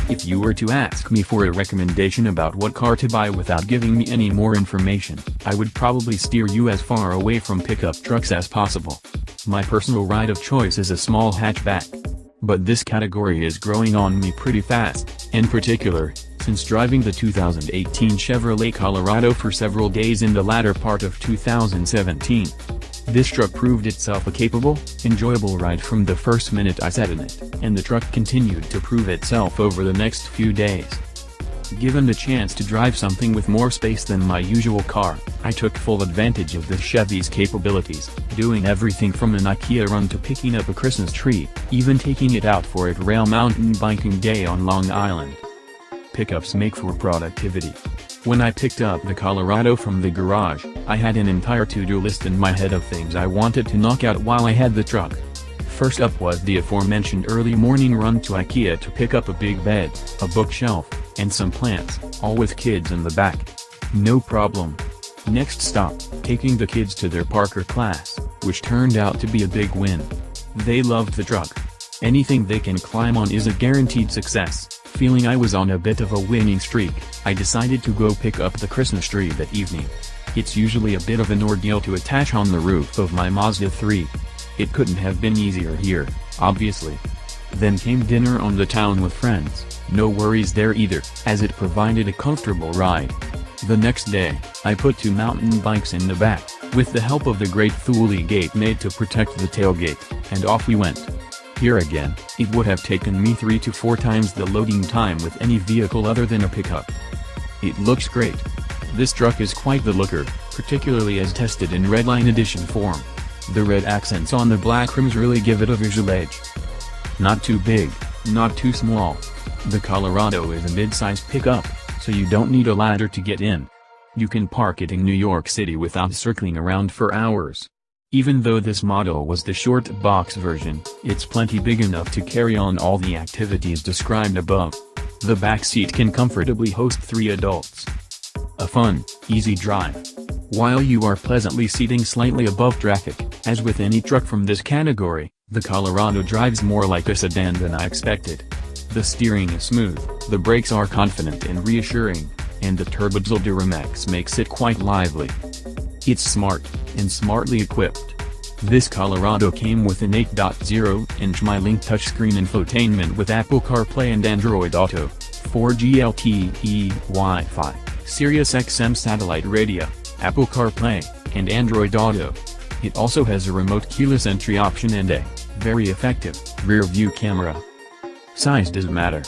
If you were to ask me for a recommendation about what car to buy without giving me any more information, I would probably steer you as far away from pickup trucks as possible. My personal ride of choice is a small hatchback. But this category is growing on me pretty fast, in particular, since driving the 2018 Chevrolet Colorado for several days in the latter part of 2017. This truck proved itself a capable, enjoyable ride from the first minute I sat in it, and the truck continued to prove itself over the next few days. Given the chance to drive something with more space than my usual car, I took full advantage of this Chevy's capabilities, doing everything from an IKEA run to picking up a Christmas tree, even taking it out for a rail mountain biking day on Long Island. Pickups make for productivity. When I picked up the Colorado from the garage, I had an entire to-do list in my head of things I wanted to knock out while I had the truck. First up was the aforementioned early morning run to IKEA to pick up a big bed, a bookshelf, and some plants, all with kids in the back. No problem. Next stop, taking the kids to their Parker class, which turned out to be a big win. They loved the truck. Anything they can climb on is a guaranteed success. Feeling I was on a bit of a winning streak, I decided to go pick up the Christmas tree that evening. It's usually a bit of an ordeal to attach on the roof of my Mazda 3. It couldn't have been easier here, obviously. Then came dinner on the town with friends, no worries there either, as it provided a comfortable ride. The next day, I put 2 mountain bikes in the back, with the help of the great Thule gate made to protect the tailgate, and off we went. Here again, it would have taken me 3 to 4 times the loading time with any vehicle other than a pickup. It looks great. This truck is quite the looker, particularly as tested in Redline Edition form. The red accents on the black rims really give it a visual edge. Not too big, not too small. The Colorado is a mid-size pickup, so you don't need a ladder to get in. You can park it in New York City without circling around for hours. Even though this model was the short box version, it's plenty big enough to carry on all the activities described above. The back seat can comfortably host 3 adults. A fun, easy drive. While you are pleasantly seating slightly above traffic, as with any truck from this category, the Colorado drives more like a sedan than I expected. The steering is smooth, the brakes are confident and reassuring, and the turbodiesel Duramax makes it quite lively. It's smart, and smartly equipped. This Colorado came with an 8.0-inch MyLink touchscreen infotainment with Apple CarPlay and Android Auto, 4G LTE Wi-Fi, Sirius XM satellite radio, Apple CarPlay, and Android Auto. It also has a remote keyless entry option and a very effective rear-view camera. Size does matter.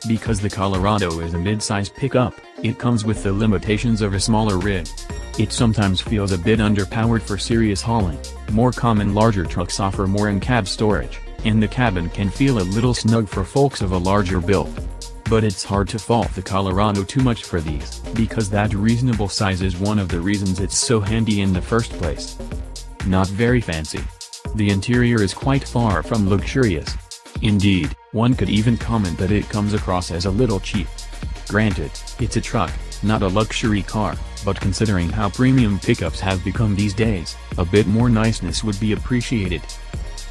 Because the Colorado is a mid-size pickup, it comes with the limitations of a smaller rig. It sometimes feels a bit underpowered for serious hauling. More common larger trucks offer more in-cab storage, and the cabin can feel a little snug for folks of a larger build. But it's hard to fault the Colorado too much for these, because that reasonable size is one of the reasons it's so handy in the first place. Not very fancy. The interior is quite far from luxurious. Indeed, one could even comment that it comes across as a little cheap. Granted, it's a truck, not a luxury car, but considering how premium pickups have become these days, a bit more niceness would be appreciated.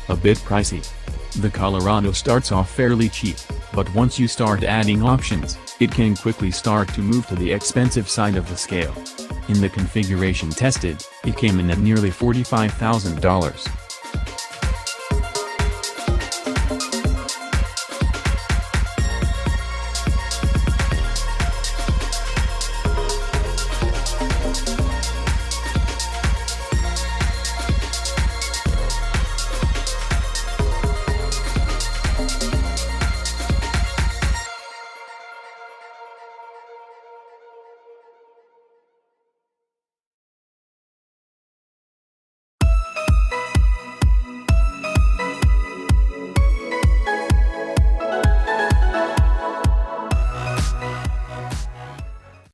A bit pricey. The Colorado starts off fairly cheap, but once you start adding options, it can quickly start to move to the expensive side of the scale. In the configuration tested, it came in at nearly $45,000.